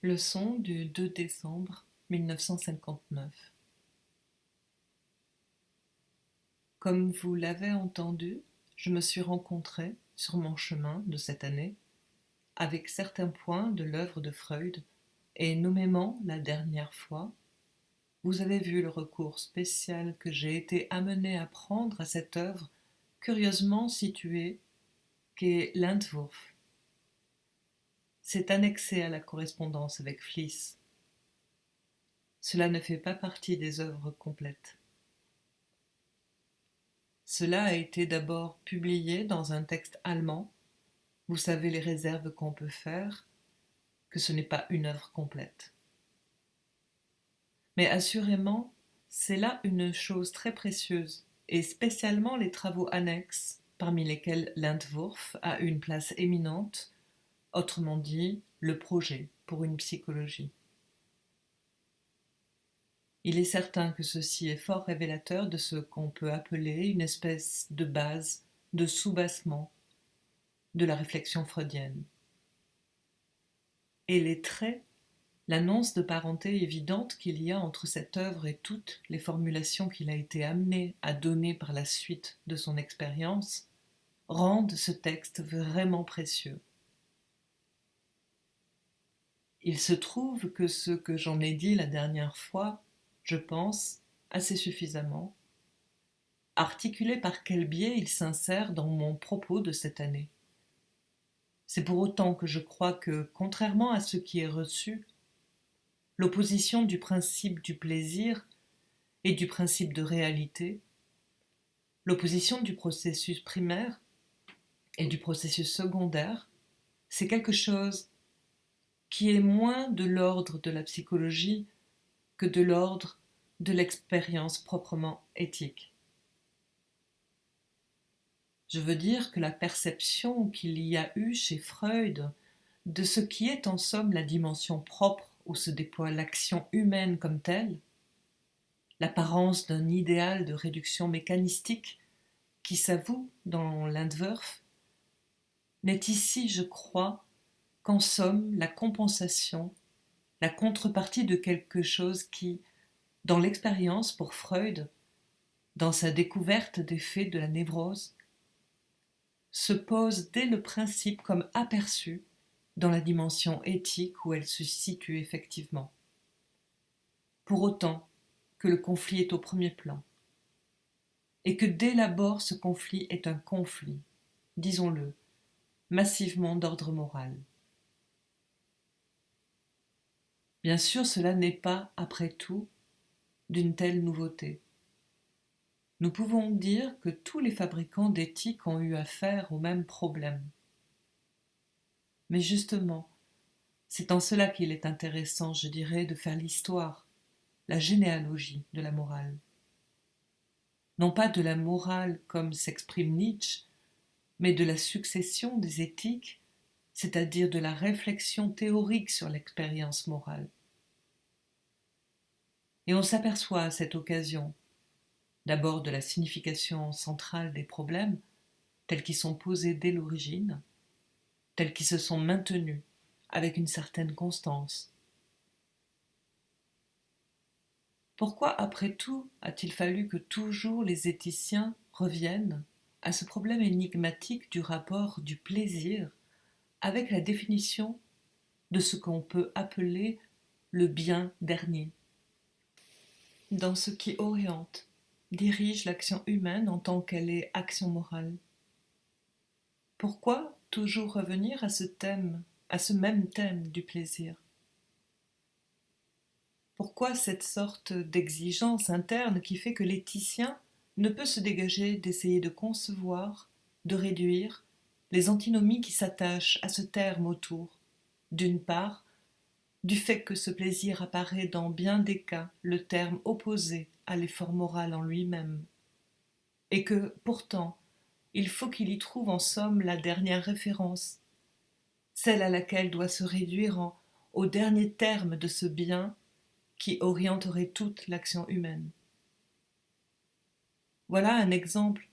Leçon du 2 décembre 1959. Comme vous l'avez entendu, je me suis rencontré sur mon chemin de cette année avec certains points de l'œuvre de Freud et nommément la dernière fois, vous avez vu le recours spécial que j'ai été amené à prendre à cette œuvre curieusement située qu'est l'Entwurf. C'est annexé à la correspondance avec Fliess. Cela ne fait pas partie des œuvres complètes. Cela a été d'abord publié dans un texte allemand. Vous savez les réserves qu'on peut faire, que ce n'est pas une œuvre complète. Mais assurément, c'est là une chose très précieuse, et spécialement les travaux annexes, parmi lesquels l'Entwurf a une place éminente, autrement dit, le projet pour une psychologie. Il est certain que ceci est fort révélateur de ce qu'on peut appeler une espèce de base, de soubassement de la réflexion freudienne. Et les traits, l'annonce de parenté évidente qu'il y a entre cette œuvre et toutes les formulations qu'il a été amené à donner par la suite de son expérience, rendent ce texte vraiment précieux. Il se trouve que ce que j'en ai dit la dernière fois, je pense, assez suffisamment, articulé par quel biais il s'insère dans mon propos de cette année. C'est pour autant que je crois que, contrairement à ce qui est reçu, l'opposition du principe du plaisir et du principe de réalité, l'opposition du processus primaire et du processus secondaire, c'est quelque chose qui est moins de l'ordre de la psychologie que de l'ordre de l'expérience proprement éthique. Je veux dire que la perception qu'il y a eu chez Freud de ce qui est en somme la dimension propre où se déploie l'action humaine comme telle, l'apparence d'un idéal de réduction mécanistique qui s'avoue dans l'Entwurf, n'est ici, je crois, qu'en somme la compensation, la contrepartie de quelque chose qui, dans l'expérience pour Freud, dans sa découverte des faits de la névrose, se pose dès le principe comme aperçu dans la dimension éthique où elle se situe effectivement. Pour autant que le conflit est au premier plan, et que dès l'abord ce conflit est un conflit, disons-le, massivement d'ordre moral. Bien sûr, cela n'est pas, après tout, d'une telle nouveauté. Nous pouvons dire que tous les fabricants d'éthique ont eu affaire au même problème. Mais justement, c'est en cela qu'il est intéressant, je dirais, de faire l'histoire, la généalogie de la morale. Non pas de la morale comme s'exprime Nietzsche, mais de la succession des éthiques, c'est-à-dire de la réflexion théorique sur l'expérience morale. Et on s'aperçoit à cette occasion, d'abord de la signification centrale des problèmes, tels qu'ils sont posés dès l'origine, tels qu'ils se sont maintenus avec une certaine constance. Pourquoi, après tout, a-t-il fallu que toujours les éthiciens reviennent à ce problème énigmatique du rapport du plaisir avec la définition de ce qu'on peut appeler le bien dernier, dans ce qui oriente, dirige l'action humaine en tant qu'elle est action morale? Pourquoi toujours revenir à ce thème, à ce même thème du plaisir? Pourquoi cette sorte d'exigence interne qui fait que l'éthicien ne peut se dégager d'essayer de concevoir, de réduire les antinomies qui s'attachent à ce terme autour, d'une part, du fait que ce plaisir apparaît dans bien des cas le terme opposé à l'effort moral en lui-même, et que, pourtant, il faut qu'il y trouve en somme la dernière référence, celle à laquelle doit se réduire au dernier terme de ce bien qui orienterait toute l'action humaine. Voilà un exemple,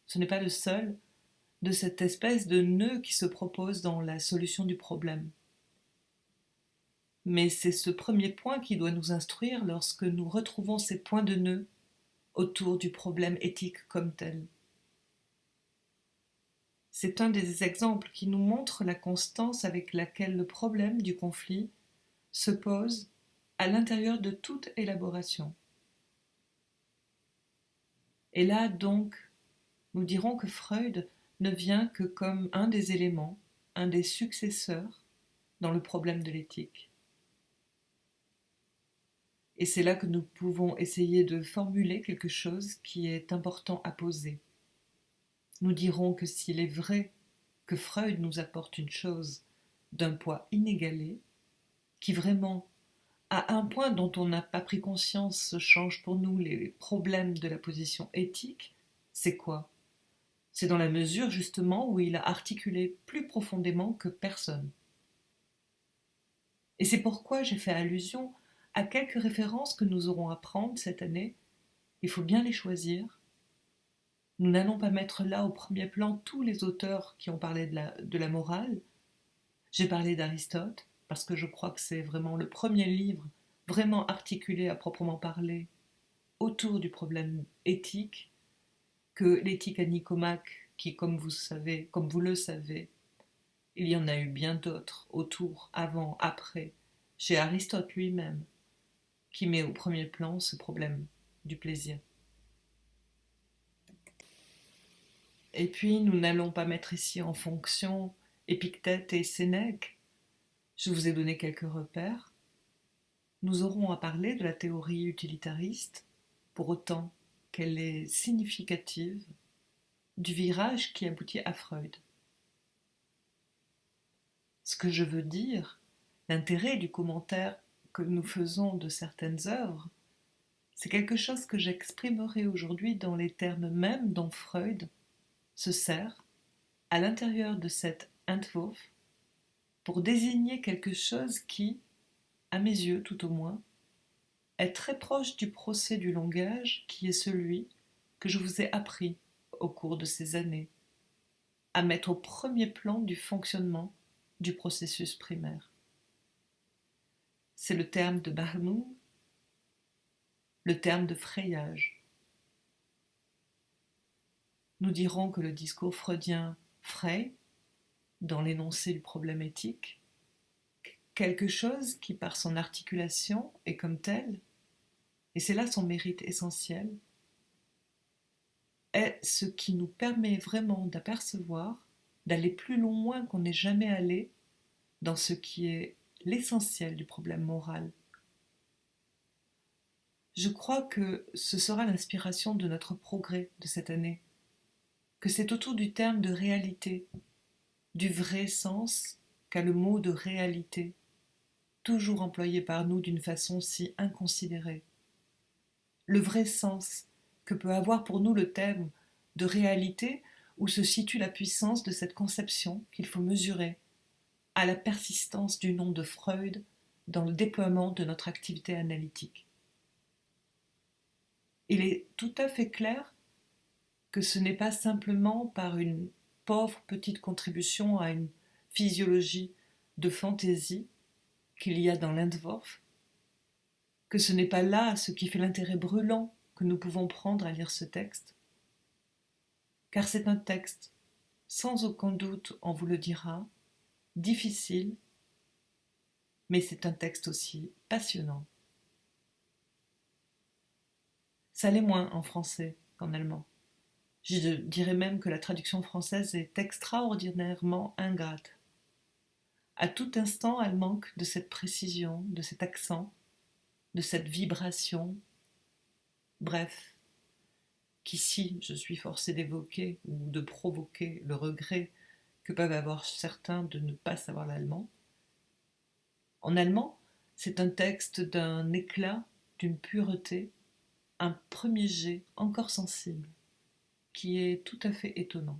ce n'est pas le seul, de cette espèce de nœud qui se propose dans la solution du problème. mais c'est ce premier point qui doit nous instruire lorsque nous retrouvons ces points de nœud autour du problème éthique comme tel. C'est un des exemples qui nous montre la constance avec laquelle le problème du conflit se pose à l'intérieur de toute élaboration. Et là donc, nous dirons que Freud ne vient que comme un des éléments, un des successeurs dans le problème de l'éthique. Et c'est là que nous pouvons essayer de formuler quelque chose qui est important à poser. Nous dirons que s'il est vrai que Freud nous apporte une chose d'un poids inégalé, qui vraiment, à un point dont on n'a pas pris conscience, change pour nous les problèmes de la position éthique, c'est quoi? C'est dans la mesure justement où il a articulé plus profondément que personne. Et c'est pourquoi j'ai fait allusion à quelques références que nous aurons à prendre cette année. Il faut bien les choisir. Nous n'allons pas mettre là au premier plan tous les auteurs qui ont parlé de la morale. J'ai parlé d'Aristote, parce que je crois que c'est vraiment le premier livre vraiment articulé à proprement parler autour du problème éthique, que l'éthique à Nicomaque, qui, comme vous le savez, il y en a eu bien d'autres autour, avant, après, chez Aristote lui-même, qui met au premier plan ce problème du plaisir. Et puis, nous n'allons pas mettre ici en fonction Épictète et Sénèque. Je vous ai donné quelques repères. Nous aurons à parler de la théorie utilitariste, pour autant qu'elle est significative du virage qui aboutit à Freud. Ce que je veux dire, l'intérêt du commentaire que nous faisons de certaines œuvres, c'est quelque chose que j'exprimerai aujourd'hui dans les termes mêmes dont Freud se sert à l'intérieur de cet Entwurf pour désigner quelque chose qui, à mes yeux tout au moins, est très proche du procès du langage qui est celui que je vous ai appris au cours de ces années à mettre au premier plan du fonctionnement du processus primaire. C'est le terme de Behrmung, le terme de frayage. Nous dirons que le discours freudien fraye, dans l'énoncé du problème éthique, quelque chose qui, par son articulation, est comme tel, et c'est là son mérite essentiel, est ce qui nous permet vraiment d'apercevoir, d'aller plus loin qu'on n'est jamais allé dans ce qui est l'essentiel du problème moral. Je crois que ce sera l'inspiration de notre progrès de cette année, que c'est autour du terme de réalité, du vrai sens qu'a le mot de réalité, toujours employé par nous d'une façon si inconsidérée. Le vrai sens que peut avoir pour nous le terme de réalité où se situe la puissance de cette conception qu'il faut mesurer à la persistance du nom de Freud dans le déploiement de notre activité analytique. Il est tout à fait clair que ce n'est pas simplement par une pauvre petite contribution à une physiologie de fantaisie qu'il y a dans l'Entwurf, que ce n'est pas là ce qui fait l'intérêt brûlant que nous pouvons prendre à lire ce texte, car c'est un texte, sans aucun doute on vous le dira, difficile, mais c'est un texte aussi passionnant. Ça l'est moins en français qu'en allemand. Je dirais même que la traduction française est extraordinairement ingrate. À tout instant, elle manque de cette précision, de cet accent, de cette vibration, bref, qu'ici je suis forcée d'évoquer ou de provoquer le regret que peuvent avoir certains de ne pas savoir l'allemand. En allemand, c'est un texte d'un éclat, d'une pureté, un premier jet encore sensible, qui est tout à fait étonnant.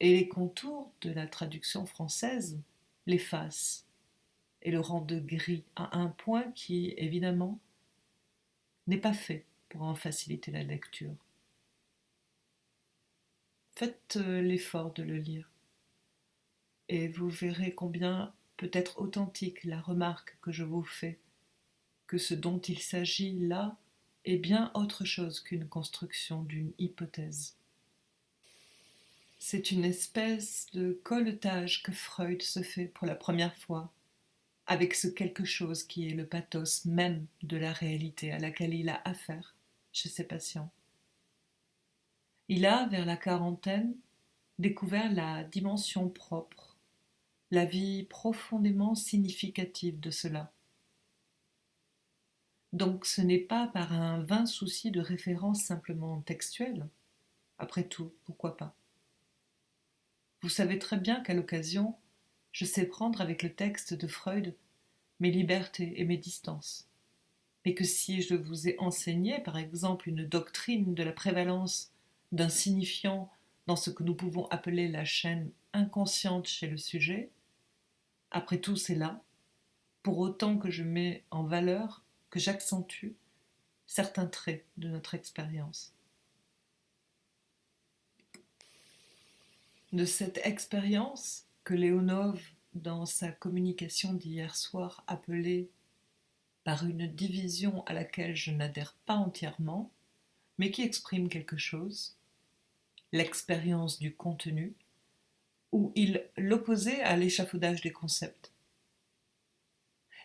Et les contours de la traduction française l'effacent et le rendent gris à un point qui, évidemment, n'est pas fait pour en faciliter la lecture. Faites l'effort de le lire et vous verrez combien peut être authentique la remarque que je vous fais, que ce dont il s'agit là est bien autre chose qu'une construction d'une hypothèse. C'est une espèce de colletage que Freud se fait pour la première fois avec ce quelque chose qui est le pathos même de la réalité à laquelle il a affaire chez ses patients. Il a, vers la quarantaine, découvert la dimension propre, la vie profondément significative de cela. Donc ce n'est pas par un vain souci de référence simplement textuelle. Après tout, pourquoi pas? Vous savez très bien qu'à l'occasion, je sais prendre avec le texte de Freud mes libertés et mes distances. Mais que si je vous ai enseigné, par exemple, une doctrine de la prévalence d'un signifiant dans ce que nous pouvons appeler la chaîne inconsciente chez le sujet, après tout c'est là, pour autant que je mets en valeur, que j'accentue certains traits de notre expérience. De cette expérience que Léonov, dans sa communication d'hier soir, appelait par une division à laquelle je n'adhère pas entièrement, mais qui exprime quelque chose, l'expérience du contenu, où il l'opposait à l'échafaudage des concepts.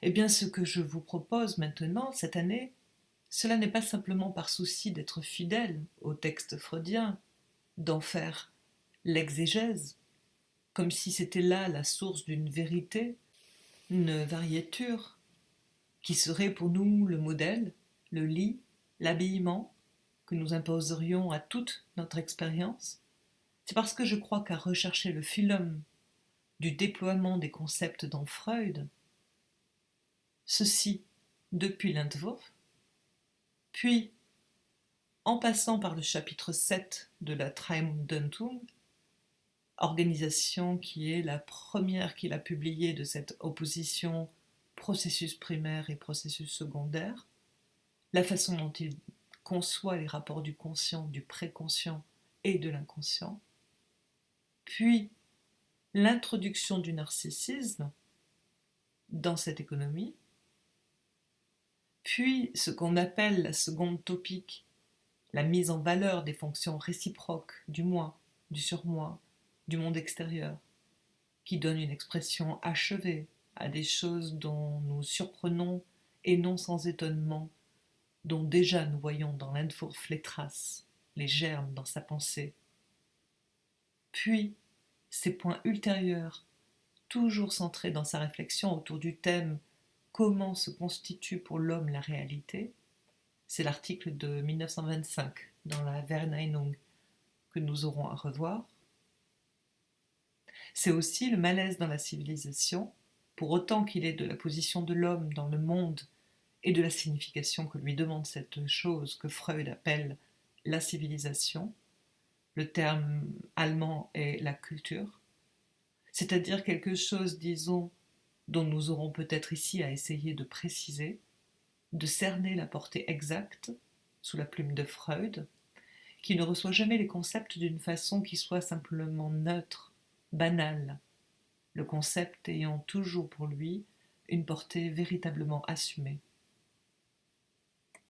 Eh bien, ce que je vous propose maintenant, cette année, cela n'est pas simplement par souci d'être fidèle au texte freudien, d'en faire l'exégèse, comme si c'était là la source d'une vérité, une variéture, qui serait pour nous le modèle, le lit, l'habillement que nous imposerions à toute notre expérience. C'est parce que je crois qu'à rechercher le phylum du déploiement des concepts dans Freud, ceci depuis l'Entwurf, puis en passant par le chapitre 7 de la Traumdeutung, organisation qui est la première qu'il a publiée de cette opposition processus primaire et processus secondaire, la façon dont il conçoit les rapports du conscient, du préconscient et de l'inconscient, puis l'introduction du narcissisme dans cette économie, puis ce qu'on appelle la seconde topique, la mise en valeur des fonctions réciproques du moi, du surmoi, du monde extérieur, qui donne une expression achevée à des choses dont nous surprenons et non sans étonnement, dont déjà nous voyons dans l'Entwurf les traces, les germes dans sa pensée. Puis, ces points ultérieurs, toujours centrés dans sa réflexion autour du thème Comment se constitue pour l'homme la réalité, c'est l'article de 1925 dans la Verneinung que nous aurons à revoir. C'est aussi le malaise dans la civilisation, pour autant qu'il est de la position de l'homme dans le monde et de la signification que lui demande cette chose que Freud appelle la civilisation. Le terme allemand est la culture, c'est-à-dire quelque chose, disons, dont nous aurons peut-être ici à essayer de préciser, de cerner la portée exacte, sous la plume de Freud, qui ne reçoit jamais les concepts d'une façon qui soit simplement neutre, banale, le concept ayant toujours pour lui une portée véritablement assumée.